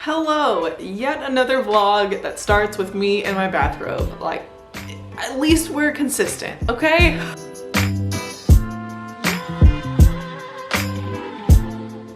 Hello, yet another vlog that starts with me in my bathrobe. Like, at least we're consistent, okay?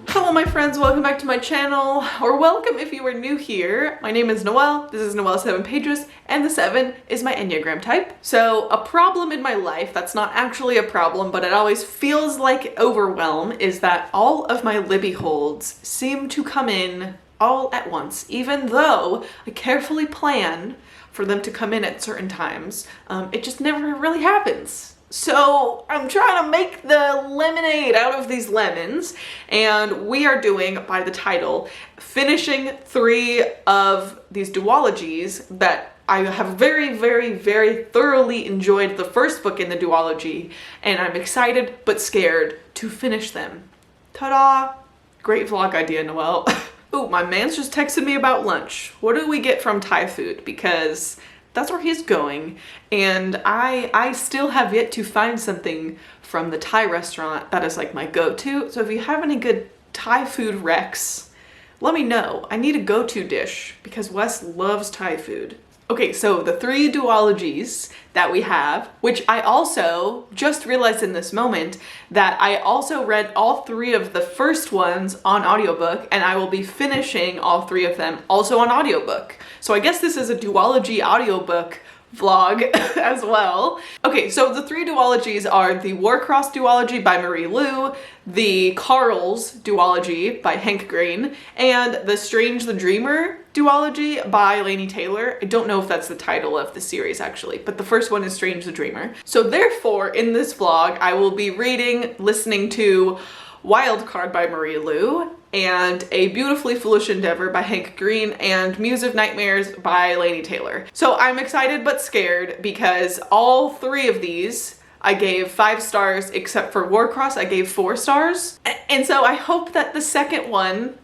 Hello my friends, welcome back to my channel, or welcome if you are new here. My name is Noelle, this is Noelle 7 Pages, and the 7 is my Enneagram type. So a problem in my life that's not actually a problem, but it always feels like overwhelm, is that all of my Libby holds seem to come in all at once, even though I carefully plan for them to come in at certain times. It just never really happens. So I'm trying to make the lemonade out of these lemons, and we are doing, by the title, finishing 3 of these duologies that I have very thoroughly enjoyed the first book in the duology, and I'm excited but scared to finish them. Ta-da! Great vlog idea, Noelle. Ooh, my man's just texted me about lunch. What do we get from Thai food? Because that's where he's going. And I still have yet to find something from the Thai restaurant that is like my go-to. So if you have any good Thai food recs, let me know. I need a go-to dish because Wes loves Thai food. Okay, so the 3 duologies that we have, which I also just realized in this moment that I also read all 3 of the first ones on audiobook, and I will be finishing all 3 of them also on audiobook. So I guess this is a duology audiobook vlog as well. Okay, so the 3 duologies are the Warcross duology by Marie Lu, the Carl's duology by Hank Green, and the Strange the Dreamer duology by Laini Taylor. I don't know if that's the title of the series actually, but the first one is Strange the Dreamer. So therefore, in this vlog, I will be listening to Wildcard by Marie Lu, and A Beautifully Foolish Endeavor by Hank Green, and Muse of Nightmares by Laini Taylor. So I'm excited but scared because all 3 of these I gave 5 stars, except for Warcross I gave 4 stars. And so I hope that the second one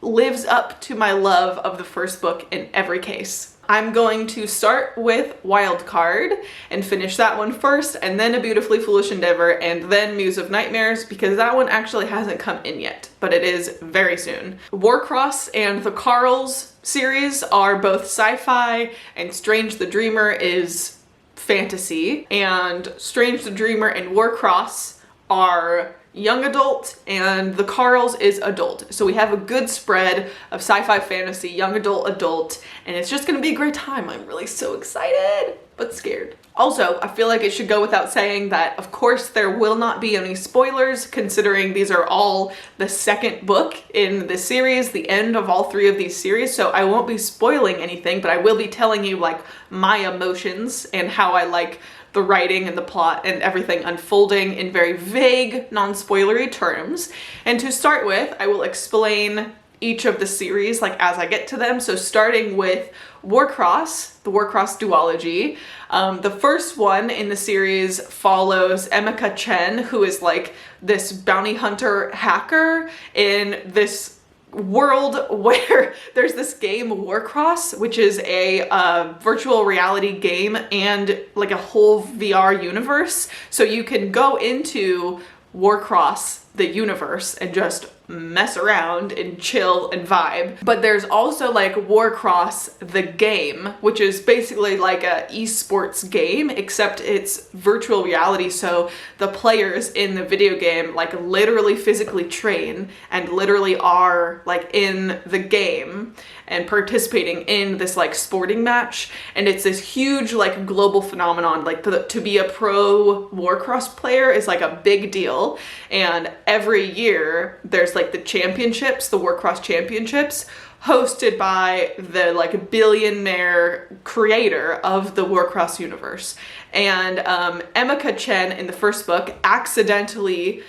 lives up to my love of the first book in every case. I'm going to start with Wildcard and finish that one first, and then A Beautifully Foolish Endeavor, and then Muse of Nightmares, because that one actually hasn't come in yet, but it is very soon. Warcross and the Carl's series are both sci-fi, and Strange the Dreamer is fantasy, and Strange the Dreamer and Warcross are young adult, and the Carl's is adult. So we have a good spread of sci-fi, fantasy, young adult, adult, and it's just gonna be a great time. I'm really so excited, but scared. Also, I feel like it should go without saying that, of course, there will not be any spoilers, considering these are all the second book in the series, the end of all 3 of these series, so I won't be spoiling anything, but I will be telling you, like, my emotions and how I like the writing and the plot and everything unfolding in very vague, non-spoilery terms. And to start with, I will explain each of the series like as I get to them. So starting with Warcross, the Warcross duology. The first one in the series follows Emeka Chen, who is like this bounty hunter hacker in this world where there's this game Warcross, which is a virtual reality game and like a whole VR universe. So you can go into Warcross, the universe, and just mess around and chill and vibe. But there's also like Warcross the game, which is basically like a esports game, except it's virtual reality, so the players in the video game like literally physically train and literally are like in the game and participating in this like sporting match, and it's this huge like global phenomenon. Like to be a pro Warcross player is like a big deal, and every year there's like the championships, the Warcross championships, hosted by the like billionaire creator of the Warcross universe. And Emeka Chen in the first book accidentally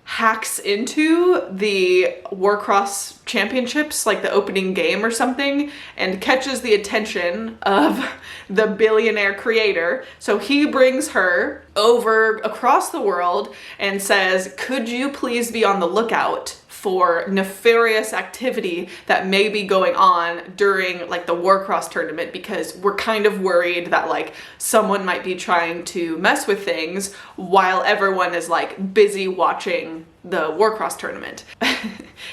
hacks into the Warcross championships, like the opening game or something, and catches the attention of the billionaire creator. So he brings her over across the world and says, could you please be on the lookout for nefarious activity that may be going on during like the warcross tournament, because we're kind of worried that like someone might be trying to mess with things while everyone is like busy watching the warcross tournament.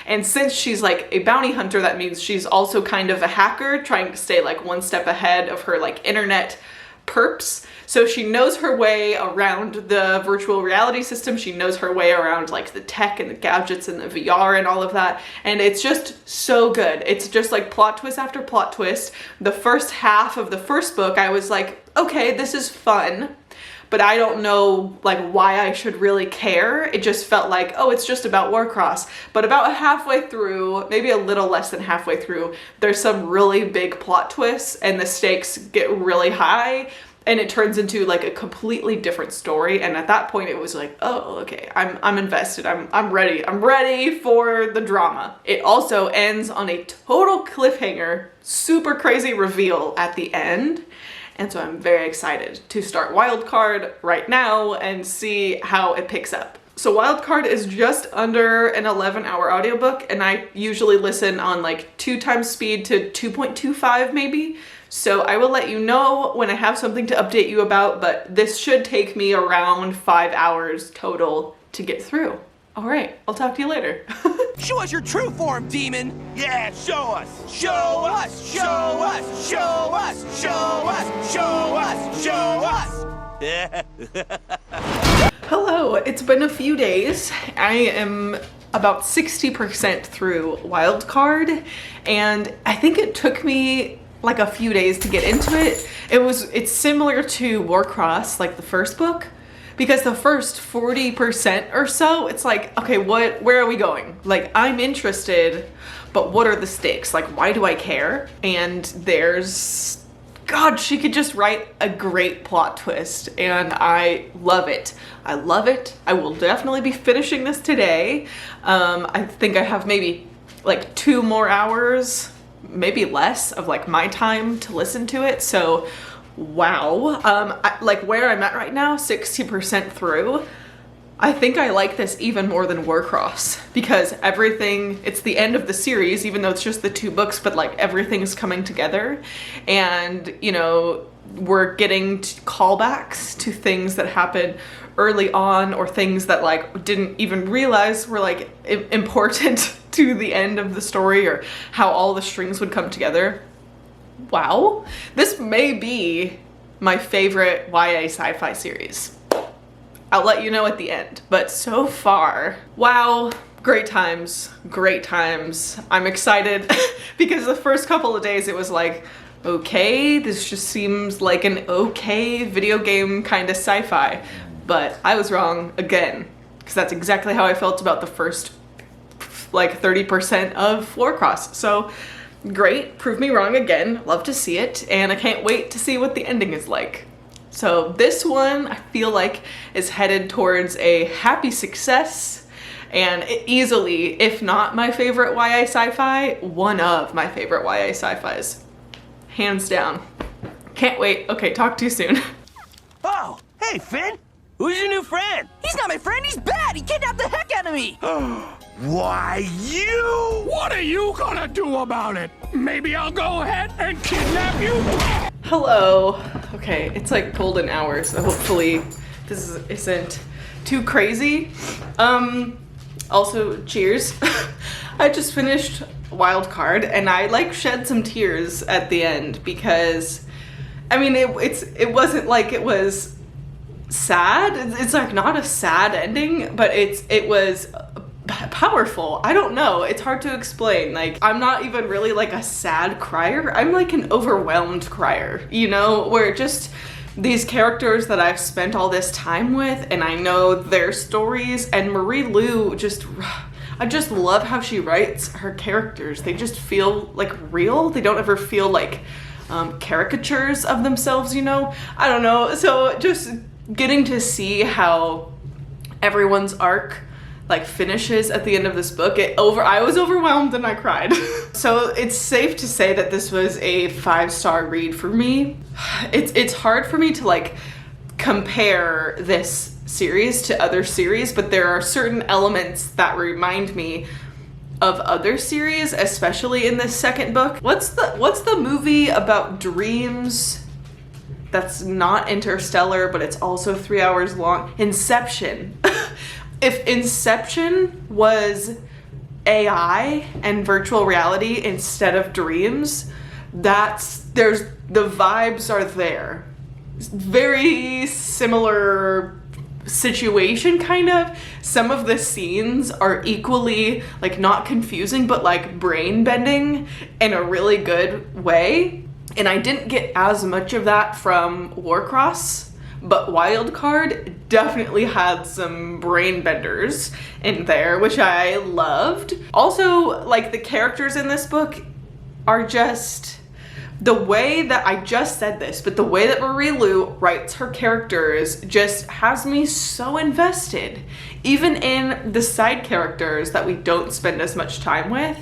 And since she's like a bounty hunter, that means she's also kind of a hacker trying to stay like one step ahead of her like internet perps. So she knows her way around the virtual reality system. She knows her way around like the tech and the gadgets and the VR and all of that. And it's just so good. It's just like plot twist after plot twist. The first half of the first book, I was like, okay, this is fun, but I don't know like why I should really care. It just felt like, oh, it's just about Warcross. But about halfway through, maybe a little less than halfway through, there's some really big plot twists and the stakes get really high and it turns into like a completely different story. And at that point it was like, oh, okay, I'm invested. I'm ready. I'm ready for the drama. It also ends on a total cliffhanger, super crazy reveal at the end. And so I'm very excited to start Wildcard right now and see how it picks up. So Wildcard is just under an 11-hour audiobook, and I usually listen on like 2 times speed to 2.25 maybe. So I will let you know when I have something to update you about, but this should take me around 5 hours total to get through. All right, I'll talk to you later. Show us your true form, demon! Yeah, show us! Show us! Show us! Show us! Show us! Show us! Show us! Hello, it's been a few days. I am about 60% through Wildcard, and I think it took me like a few days to get into it. It's similar to Warcross, like the first book, because the first 40% or so, it's like, okay, where are we going? Like, I'm interested, but what are the stakes? Like, why do I care? And God, she could just write a great plot twist, and I love it. I love it. I will definitely be finishing this today. I think I have maybe like 2 more hours, maybe less, of like my time to listen to it. So wow. Like where I'm at right now, 60% through, I think I like this even more than Warcross, because it's the end of the series, even though it's just the 2 books, but like everything's coming together, and you know, we're getting callbacks to things that happened early on, or things that like didn't even realize were like important to the end of the story, or how all the strings would come together. Wow, this may be my favorite YA sci-fi series. I'll let you know at the end, but so far, wow, great times, great times. I'm excited because the first couple of days it was like, okay, this just seems like an okay video game kind of sci-fi, but I was wrong again, because that's exactly how I felt about the first like 30% of Warcross. So great, prove me wrong again, love to see it, and I can't wait to see what the ending is like. So this one, I feel like, is headed towards a happy success, and easily, if not my favorite YA sci-fi, one of my favorite YA sci-fis. Hands down. Can't wait. Okay, talk to you soon. Oh, hey, Finn! Who's your new friend? He's not my friend, he's bad! He kidnapped the heck out of me! Why, you? What are you gonna do about it? Maybe I'll go ahead and kidnap you? Hello. Okay, it's like golden hour, so hopefully this isn't too crazy. Also, cheers. I just finished Wildcard, and I like shed some tears at the end, because I mean it wasn't like it was sad. It's like not a sad ending, but it was powerful. I don't know, it's hard to explain. Like, I'm not even really like a sad crier, I'm like an overwhelmed crier, you know, where just these characters that I've spent all this time with, and I know their stories, and Marie Lu I just love how she writes her characters. They just feel like real. They don't ever feel like caricatures of themselves, you know? I don't know. So just getting to see how everyone's arc like finishes at the end of this book, I was overwhelmed and I cried. So it's safe to say that this was a 5-star read for me. It's hard for me to like compare this series to other series, but there are certain elements that remind me of other series, especially in this second book. What's the movie about dreams that's not Interstellar, but it's also 3 hours long? Inception. If Inception was AI and virtual reality instead of dreams, the vibes are there. Very similar situation, kind of. Some of the scenes are equally like not confusing, but like brain bending in a really good way. And I didn't get as much of that from Warcross, but Wildcard definitely had some brain benders in there, which I loved. Also, like, the characters in this book are just, the way that I just said this, but the way that Marie Lu writes her characters just has me so invested. Even in the side characters that we don't spend as much time with,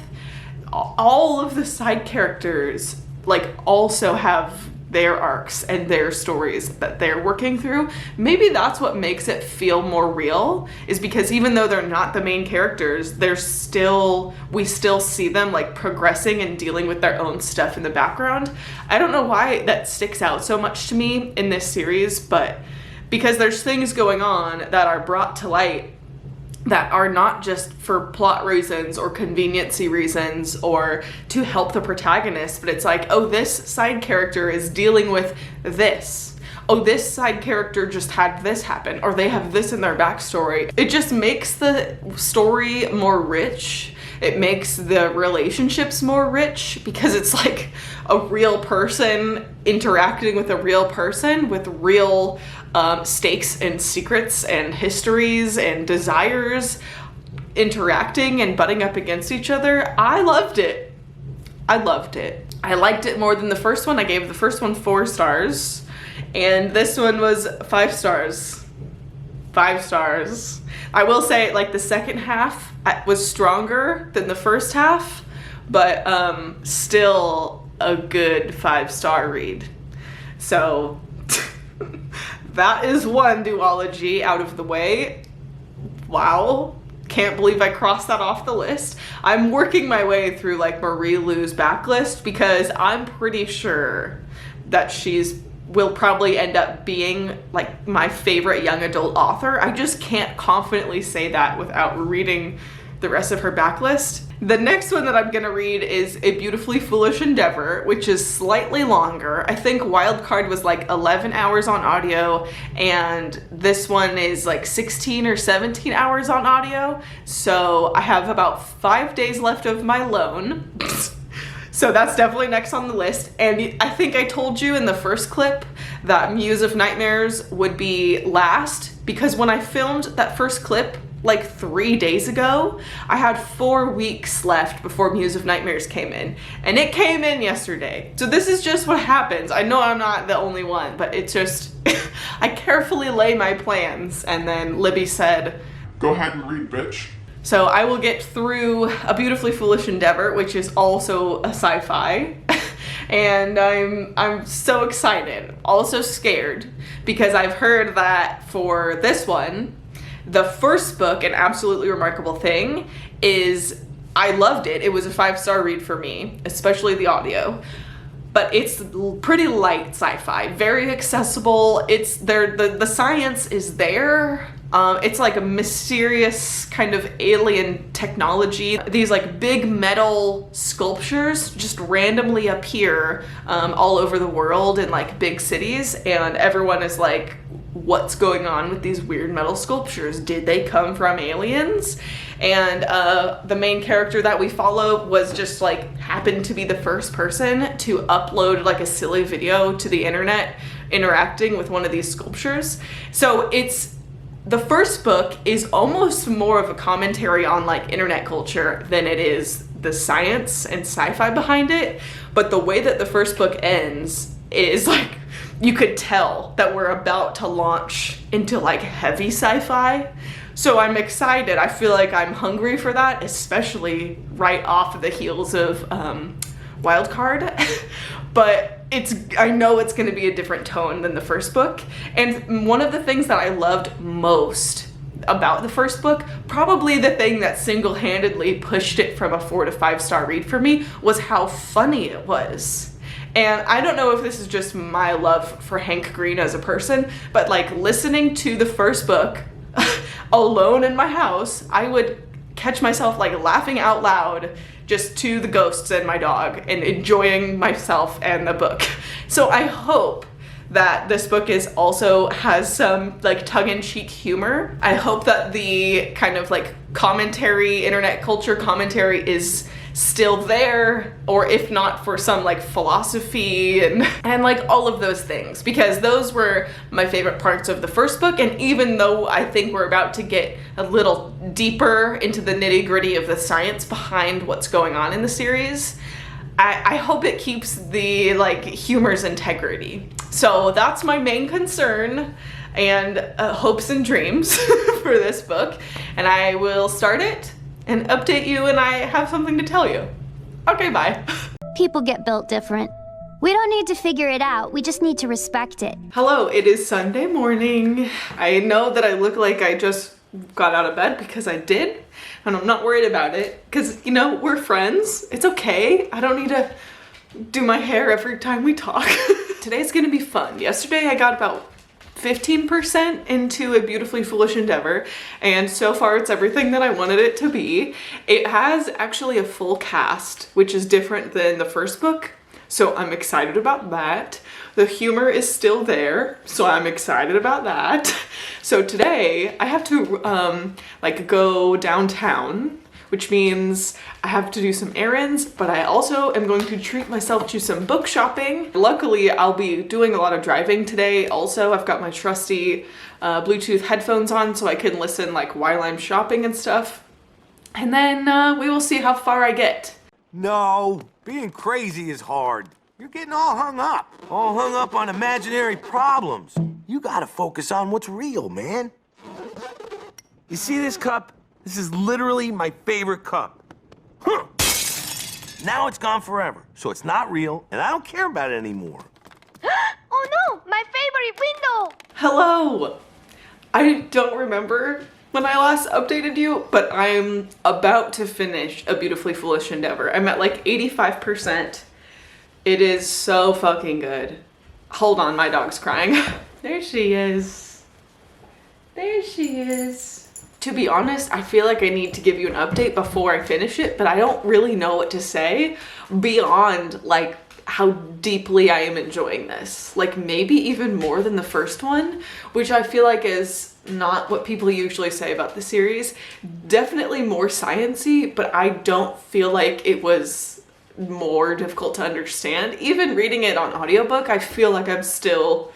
all of the side characters like also have their arcs and their stories that they're working through. Maybe that's what makes it feel more real, is because even though they're not the main characters, we still see them like progressing and dealing with their own stuff in the background. I don't know why that sticks out so much to me in this series, but because there's things going on that are brought to light that are not just for plot reasons or conveniency reasons or to help the protagonist, but it's like, oh, this side character is dealing with this. Oh, this side character just had this happen, or they have this in their backstory. It just makes the story more rich. It makes the relationships more rich because it's like a real person interacting with a real person with real stakes and secrets and histories and desires interacting and butting up against each other. I loved it. I loved it. I liked it more than the first one. I gave the first one 4 stars and this one was 5 stars. 5 stars. I will say, like, the second half was stronger than the first half, but still a good 5-star read. So that is one duology out of the way. Wow. Can't believe I crossed that off the list. I'm working my way through like Marie Lu's backlist because I'm pretty sure that will probably end up being like my favorite young adult author. I just can't confidently say that without reading the rest of her backlist. The next one that I'm gonna read is A Beautifully Foolish Endeavor, which is slightly longer. I think Wildcard was like 11 hours on audio, and this one is like 16 or 17 hours on audio. So I have about 5 days left of my loan. So that's definitely next on the list. And I think I told you in the first clip that Muse of Nightmares would be last, because when I filmed that first clip like 3 days ago, I had 4 weeks left before Muse of Nightmares came in, and it came in yesterday. So this is just what happens. I know I'm not the only one, but it's just, I carefully lay my plans, and then Libby said, "Go ahead and read, bitch." So I will get through A Beautifully Foolish Endeavor, which is also a sci-fi. And I'm so excited, also scared, because I've heard that for this one, the first book, An Absolutely Remarkable Thing, is, I loved it. It was a 5-star read for me, especially the audio. But it's pretty light sci-fi, very accessible. It's there, the science is there. It's like a mysterious kind of alien technology. These like big metal sculptures just randomly appear all over the world in like big cities, and everyone is like, what's going on with these weird metal sculptures? Did they come from aliens? And the main character that we follow was just like happened to be the first person to upload like a silly video to the internet interacting with one of these sculptures. So the first book is almost more of a commentary on like internet culture than it is the science and sci-fi behind it. But the way that the first book ends is like, you could tell that we're about to launch into like heavy sci-fi. So I'm excited. I feel like I'm hungry for that, especially right off of the heels of Wildcard. But I know it's going to be a different tone than the first book. And one of the things that I loved most about the first book. Probably the thing that single-handedly pushed it from a 4 to 5 star read for me was how funny it was. And I don't know if this is just my love for Hank Green as a person, but like listening to the first book alone in my house, I would catch myself like laughing out loud just to the ghosts and my dog and enjoying myself and the book. So I hope that this book has some like tongue-in-cheek humor. I hope that the kind of like commentary, internet culture commentary is still there, or if not, for some like philosophy and like all of those things, because those were my favorite parts of the first book. And even though I think we're about to get a little deeper into the nitty-gritty of the science behind what's going on in the series, I hope it keeps the like humor's integrity. So that's my main concern and hopes and dreams for this book, and I will start it and update you when I have something to tell you. Okay, bye. People get built different. We don't need to figure it out, we just need to respect it. Hello, it is Sunday morning. I know that I look like I just got out of bed because I did, and I'm not worried about it because, you know, we're friends. It's okay. I don't need to do my hair every time we talk. Today's gonna be fun. Yesterday I got about 15% into A Beautifully Foolish Endeavor, and so far it's everything that I wanted it to be. It has actually a full cast, which is different than the first book, so I'm excited about that. The humor is still there, so I'm excited about that. So today I have to like go downtown, which means I have to do some errands, but I also am going to treat myself to some book shopping. Luckily, I'll be doing a lot of driving today. Also, I've got my trusty Bluetooth headphones on so I can listen like while I'm shopping and stuff. And then we will see how far I get. No, being crazy is hard. You're getting all hung up on imaginary problems. You gotta focus on what's real, man. You see this cup? This is literally my favorite cup. Huh. Now it's gone forever, so it's not real, and I don't care about it anymore. Oh no, my favorite window! Hello! I don't remember when I last updated you, but I'm about to finish A Beautifully Foolish Endeavor. I'm at like 85%. It is so fucking good. Hold on, my dog's crying. There she is. There she is. To be honest, I feel like I need to give you an update before I finish it, but I don't really know what to say beyond like how deeply I am enjoying this. Like maybe even more than the first one, which I feel like is not what people usually say about the series. Definitely more science-y, but I don't feel like it was more difficult to understand. Even reading it on audiobook, I feel like I'm still,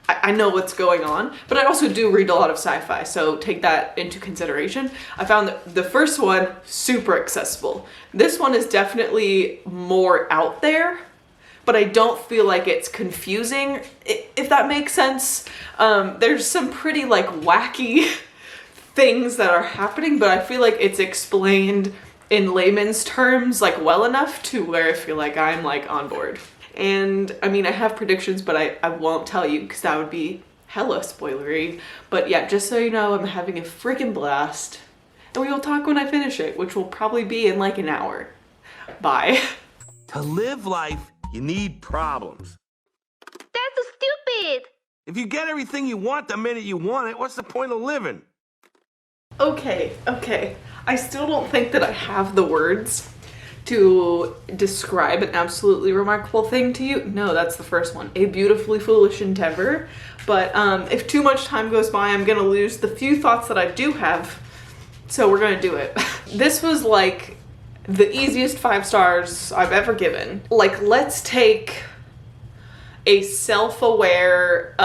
I know what's going on, but I also do read a lot of sci-fi, so take that into consideration. I found that the first one super accessible. This one is definitely more out there, but I don't feel like it's confusing, if that makes sense. There's some pretty like wacky things that are happening, but I feel like it's explained in layman's terms like well enough to where I feel like I'm like on board. And I mean, I have predictions, but I won't tell you because that would be hella spoilery. But yeah, just so you know, I'm having a freaking blast. And we will talk when I finish it, which will probably be in like an hour. Bye. To live life, you need problems. That's so stupid! If you get everything you want the minute you want it, what's the point of living? Okay. I still don't think that I have the words to describe an absolutely remarkable thing to you. No, that's the first one. A Beautifully Foolish Endeavor. But if too much time goes by, I'm gonna lose the few thoughts that I do have. So we're gonna do it. This was like the easiest 5 stars I've ever given. Like, let's take a self-aware,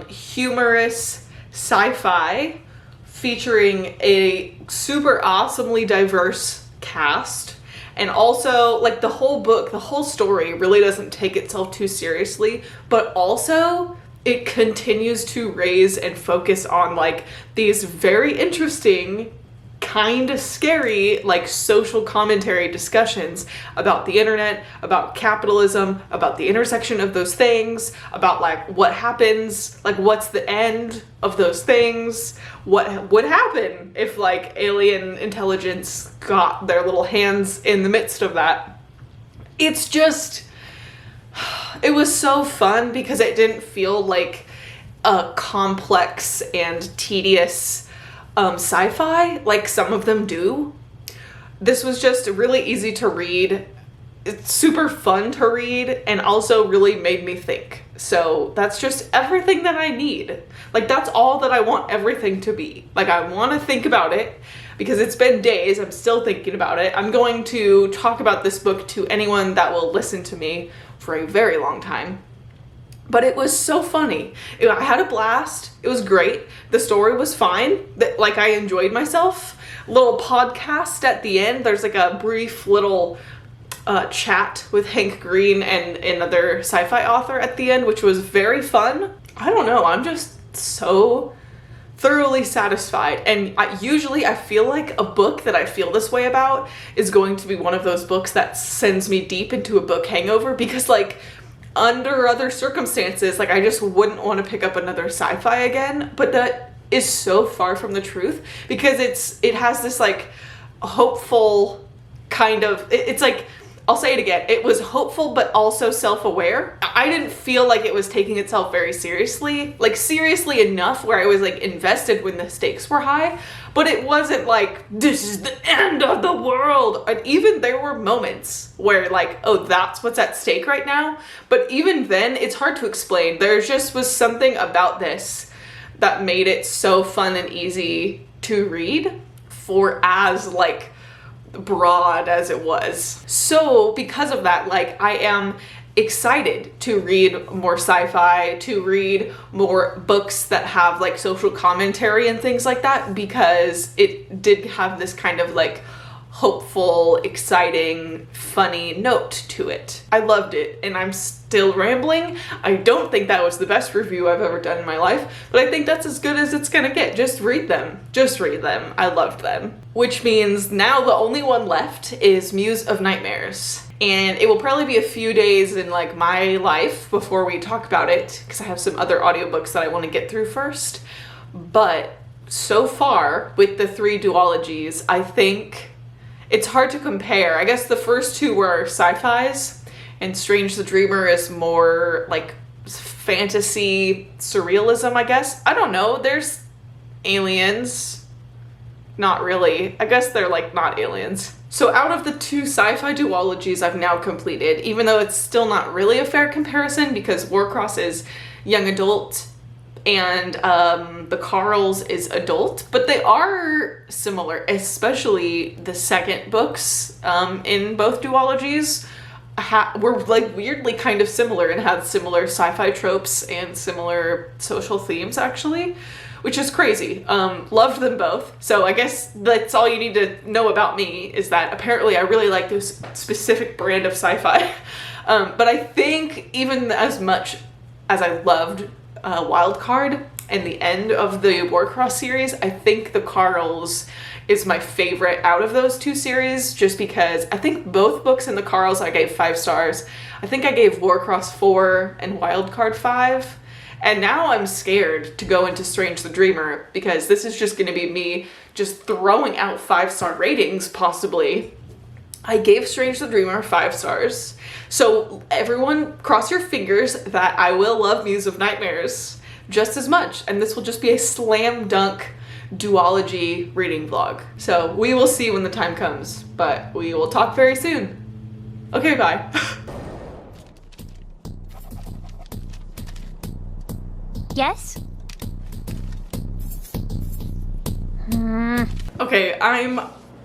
humorous sci-fi featuring a super awesomely diverse cast. And also, like, the whole book, the whole story really doesn't take itself too seriously, but also it continues to raise and focus on like these very interesting kind of scary, like social commentary discussions about the internet, about capitalism, about the intersection of those things, about like what happens, like what's the end of those things, what would happen if like alien intelligence got their little hands in the midst of that. It's just, it was so fun because it didn't feel like a complex and tedious sci-fi like some of them do. This was just really easy to read. It's super fun to read and also really made me think. So that's just everything that I need. Like that's all that I want everything to be. Like I want to think about it because it's been days. I'm still thinking about it. I'm going to talk about this book to anyone that will listen to me for a very long time. But it was so funny. I had a blast. It was great. The story was fine. Like I enjoyed myself. Little podcast at the end. There's like a brief little chat with Hank Green and another sci-fi author at the end, which was very fun. I don't know. I'm just so thoroughly satisfied. And usually I feel like a book that I feel this way about is going to be one of those books that sends me deep into a book hangover, because like under other circumstances, like I just wouldn't want to pick up another sci-fi again. But that is so far from the truth, because it has this like hopeful kind of, it's like, I'll say it again, it was hopeful but also self-aware. I didn't feel like it was taking itself very seriously, like seriously enough where I was like invested when the stakes were high, but it wasn't like this is the end of the world. And even there were moments where like, oh, that's what's at stake right now. But even then it's hard to explain. There just was something about this that made it so fun and easy to read for as like broad as it was. So because of that, like I am excited to read more sci-fi, to read more books that have like social commentary and things like that, because it did have this kind of like hopeful, exciting, funny note to it. I loved it, and I'm still rambling. I don't think that was the best review I've ever done in my life, but I think that's as good as it's gonna get. Just read them. Just read them. I loved them. Which means now the only one left is Muse of Nightmares. And it will probably be a few days in like my life before we talk about it, because I have some other audiobooks that I want to get through first. But so far with the 3 duologies, I think it's hard to compare. I guess the first 2 were sci-fis, and Strange the Dreamer is more like fantasy surrealism, I guess. I don't know. There's aliens. Not really. I guess they're like not aliens. So out of the 2 sci-fi duologies I've now completed, even though it's still not really a fair comparison because Warcross is young adult and the Carls is adult, but they are similar, especially the second books in both duologies were like weirdly kind of similar and had similar sci-fi tropes and similar social themes actually, which is crazy. Loved them both. So I guess that's all you need to know about me, is that apparently I really like this specific brand of sci-fi. But I think even as much as I loved Wildcard and the end of the Warcross series, I think the Carls is my favorite out of those 2 series, just because I think both books in the Carls I gave 5 stars. I think I gave Warcross 4 and Wildcard 5. And now I'm scared to go into Strange the Dreamer, because this is just going to be me just throwing out 5-star ratings, possibly. I gave Strange the Dreamer 5 stars. So everyone cross your fingers that I will love Muse of Nightmares just as much. And this will just be a slam dunk duology reading vlog. So we will see when the time comes, but we will talk very soon. Okay, bye. Yes? Okay, I'm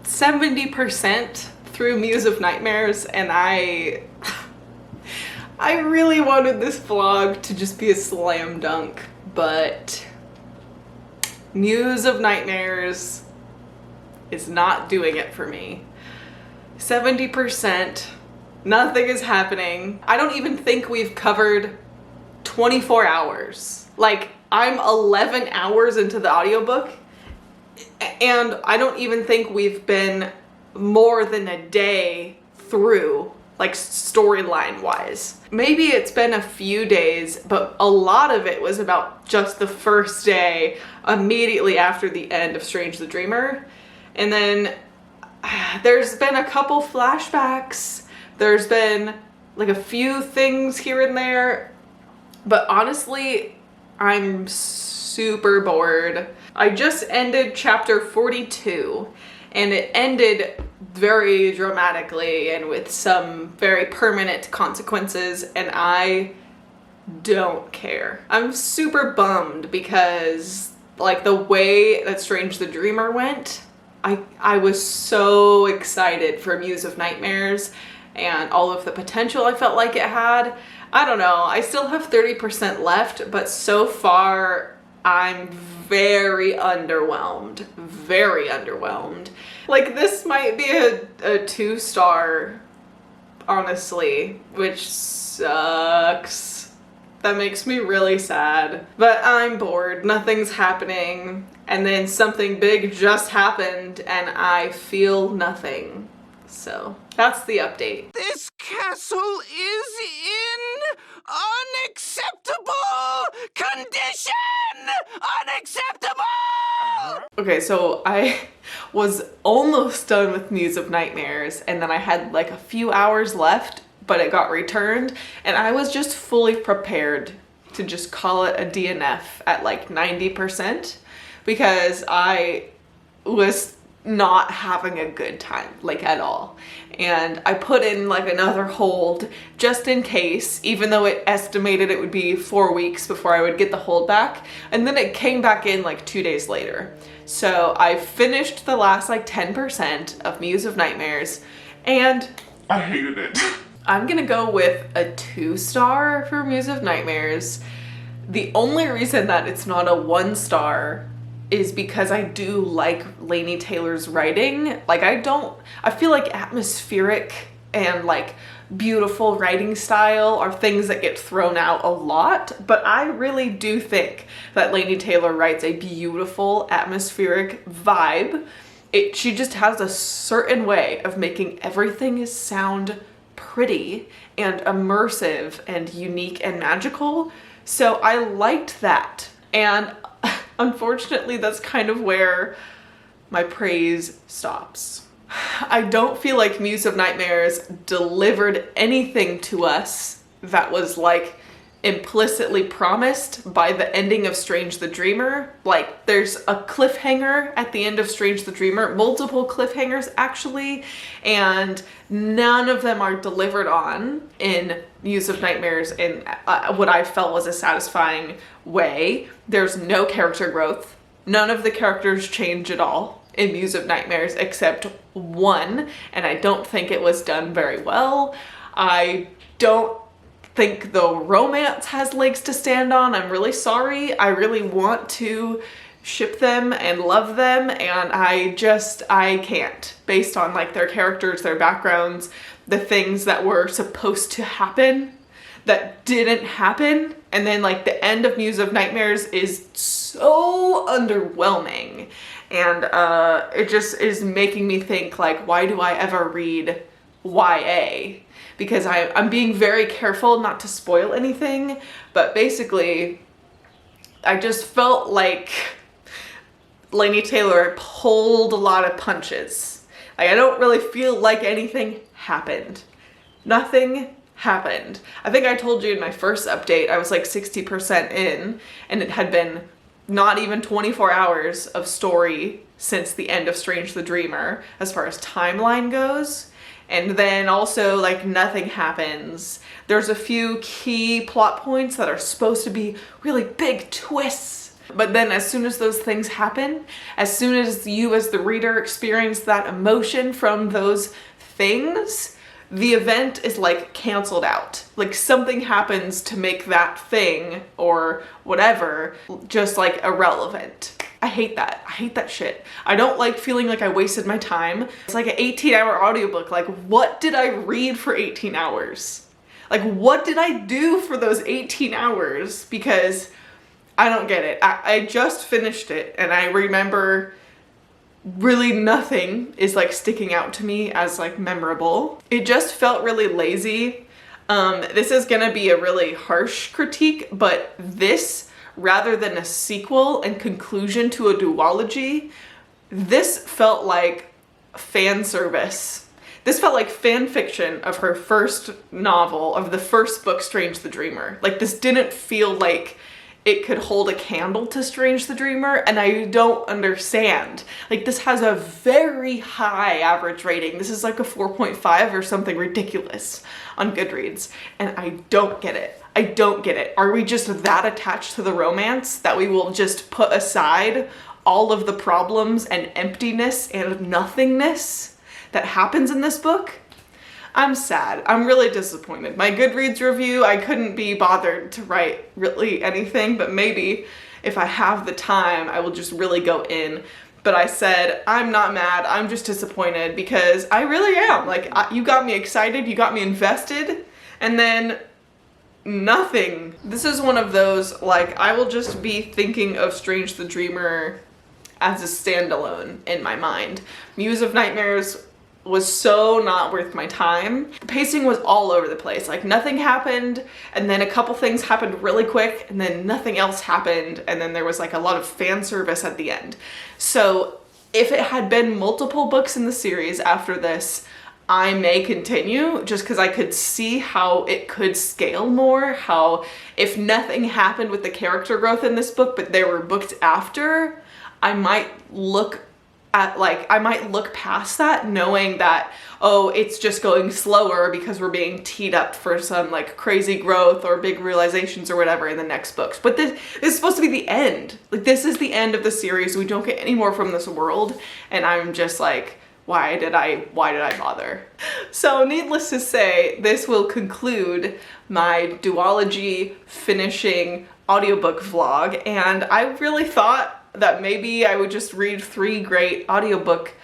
70% through Muse of Nightmares, and I really wanted this vlog to just be a slam dunk, but Muse of Nightmares is not doing it for me. 70%, nothing is happening. I don't even think we've covered 24 hours. Like, I'm 11 hours into the audiobook And I don't even think we've been more than a day through, like storyline wise. Maybe it's been a few days, but a lot of it was about just the first day immediately after the end of Strange the Dreamer. And then there's been a couple flashbacks. There's been like a few things here and there, but honestly, I'm super bored. I just ended chapter 42 and it ended very dramatically and with some very permanent consequences, and I don't care. I'm super bummed because like the way that Strange the Dreamer went, I was so excited for Muse of Nightmares and all of the potential I felt like it had. I don't know, I still have 30% left, but so far I'm very underwhelmed. Very underwhelmed. Like, this might be a 2-star, honestly, which sucks. That makes me really sad. But I'm bored, nothing's happening, and then something big just happened and I feel nothing. So that's the update. This castle is in unacceptable condition! Unacceptable! Okay, so I was almost done with Muse of Nightmares, and then I had like a few hours left, but it got returned, and I was just fully prepared to just call it a DNF at like 90% because I was not having a good time, like at all. And I put in like another hold just in case, even though it estimated it would be 4 weeks before I would get the hold back. And then it came back in like 2 days later. So I finished the last like 10% of Muse of Nightmares and I hated it. I'm gonna go with a 2-star for Muse of Nightmares. The only reason that it's not a 1-star is because I do like Laini Taylor's writing. Like I feel like atmospheric and like beautiful writing style are things that get thrown out a lot, but I really do think that Laini Taylor writes a beautiful atmospheric vibe. She just has a certain way of making everything sound pretty and immersive and unique and magical. So I liked that. And unfortunately, that's kind of where my praise stops. I don't feel like Muse of Nightmares delivered anything to us that was like implicitly promised by the ending of Strange the Dreamer. Like, there's a cliffhanger at the end of Strange the Dreamer, multiple cliffhangers actually, and none of them are delivered on in Muse of Nightmares in what I felt was a satisfying way. There's no character growth. None of the characters change at all in Muse of Nightmares except one, and I don't think it was done very well. I don't think the romance has legs to stand on. I'm really sorry. I really want to ship them and love them, and I can't, based on like their characters, their backgrounds, the things that were supposed to happen that didn't happen. And then like the end of Muse of Nightmares is so underwhelming, and it just is making me think like, why do I ever read YA? Because I'm being very careful not to spoil anything, but basically I just felt like Laini Taylor pulled a lot of punches. Like, I don't really feel like anything happened. Nothing happened. I think I told you in my first update I was like 60% in, and it had been not even 24 hours of story since the end of Strange the Dreamer as far as timeline goes. And then also like nothing happens. There's a few key plot points that are supposed to be really big twists. But then as soon as those things happen, as soon as you as the reader experience that emotion from those things, the event is like canceled out. Like something happens to make that thing or whatever just like irrelevant. I hate that. I hate that shit. I don't like feeling like I wasted my time. It's like an 18-hour audiobook. Like, what did I read for 18 hours? Like, what did I do for those 18 hours? Because I don't get it. I just finished it, and I remember really nothing is like sticking out to me as like memorable. It just felt really lazy. This is gonna be a really harsh critique, but this, rather than a sequel and conclusion to a duology, this felt like fan service. This felt like fan fiction of her first novel, of the first book, Strange the Dreamer. Like, this didn't feel like it could hold a candle to Strange the Dreamer, and I don't understand. Like, this has a very high average rating. This is like a 4.5 or something ridiculous on Goodreads, and I don't get it. I don't get it. Are we just that attached to the romance that we will just put aside all of the problems and emptiness and nothingness that happens in this book? I'm sad. I'm really disappointed. My Goodreads review, I couldn't be bothered to write really anything, but maybe if I have the time, I will just really go in. But I said, I'm not mad, I'm just disappointed, because I really am. Like, you got me excited, you got me invested, and then nothing. This is one of those, like, I will just be thinking of Strange the Dreamer as a standalone in my mind. Muse of Nightmares was so not worth my time. The pacing was all over the place. Like, nothing happened, and then a couple things happened really quick, and then nothing else happened, and then there was like a lot of fan service at the end. So if it had been multiple books in the series after this, I may continue, just because I could see how it could scale more, how if nothing happened with the character growth in this book, but there were books after, I might look past that, knowing that, oh, it's just going slower because we're being teed up for some like crazy growth or big realizations or whatever in the next books. But this is supposed to be the end. Like, this is the end of the series. We don't get any more from this world. And I'm just like, why did I bother? So needless to say, this will conclude my duology finishing audiobook vlog. And I really thought that maybe I would just read 3 great audiobook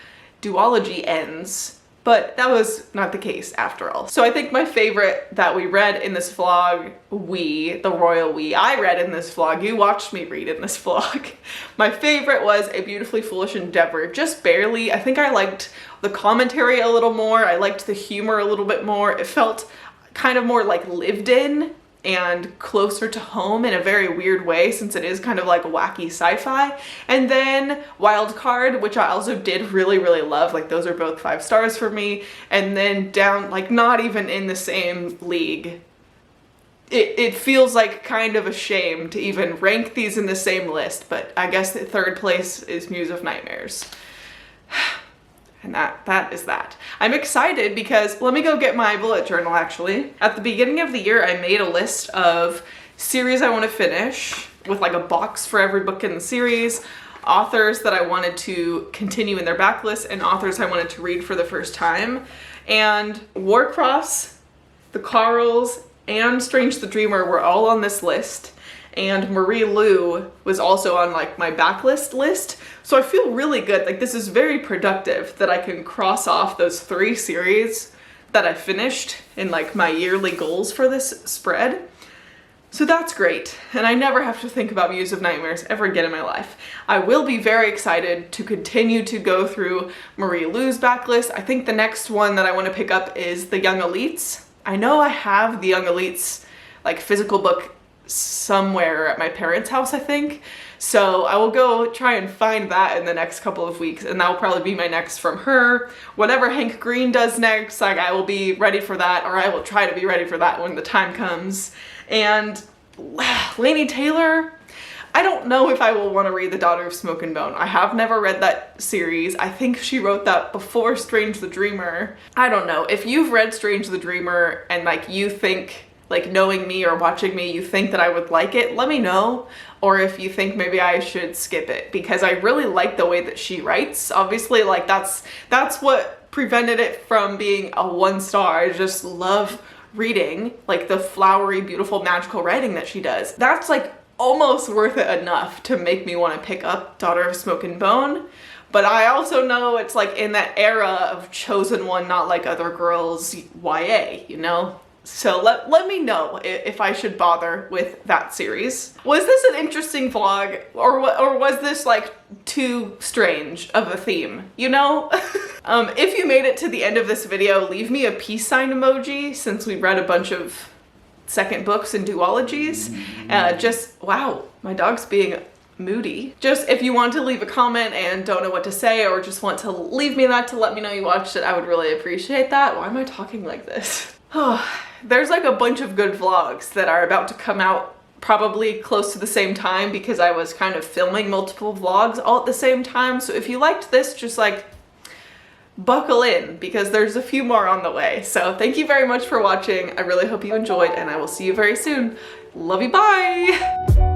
duology ends, but that was not the case after all. So I think my favorite that we read in this vlog, the royal we, I read in this vlog, you watched me read in this vlog. My favorite was A Beautifully Foolish Endeavor, just barely. I think I liked the commentary a little more. I liked the humor a little bit more. It felt kind of more like lived in and closer to home in a very weird way, since it is kind of like a wacky sci-fi. And then Wildcard, which I also did really, really love. Like, those are both 5 stars for me. And then down, like, not even in the same league. It feels like kind of a shame to even rank these in the same list, but I guess the 3rd place is Muse of Nightmares. And that is that. I'm excited because, let me go get my bullet journal actually. At the beginning of the year, I made a list of series I want to finish with like a box for every book in the series, authors that I wanted to continue in their backlist, and authors I wanted to read for the first time. And Warcross, The Carls, and Strange the Dreamer were all on this list. And Marie Lu was also on like my backlist list. So I feel really good. Like, this is very productive that I can cross off those 3 series that I finished in like my yearly goals for this spread. So that's great. And I never have to think about Muse of Nightmares ever again in my life. I will be very excited to continue to go through Marie Lu's backlist. I think the next one that I want to pick up is The Young Elites. I know I have The Young Elites like physical book somewhere at my parents' house, I think. So I will go try and find that in the next couple of weeks, and that will probably be my next from her. Whatever Hank Green does next, like, I will be ready for that, or I will try to be ready for that when the time comes. And Laini Taylor, I don't know if I will want to read The Daughter of Smoke and Bone. I have never read that series. I think she wrote that before Strange the Dreamer. I don't know. If you've read Strange the Dreamer and like you think, like, knowing me or watching me, you think that I would like it, let me know. Or if you think maybe I should skip it, because I really like the way that she writes. Obviously, like, that's what prevented it from being a 1 star. I just love reading like the flowery, beautiful, magical writing that she does. That's like almost worth it enough to make me want to pick up Daughter of Smoke and Bone. But I also know it's like in that era of chosen one, not like other girls YA, you know? So let me know if I should bother with that series. Was this an interesting vlog, or was this like too strange of a theme, you know? If you made it to the end of this video, leave me a peace sign emoji, since we read a bunch of second books and duologies. Wow, my dog's being moody. Just if you want to leave a comment and don't know what to say, or just want to leave me that to let me know you watched it, I would really appreciate that. Why am I talking like this? There's like a bunch of good vlogs that are about to come out probably close to the same time, because I was kind of filming multiple vlogs all at the same time. So if you liked this, just like buckle in, because there's a few more on the way. So thank you very much for watching. I really hope you enjoyed, and I will see you very soon. Love you, bye!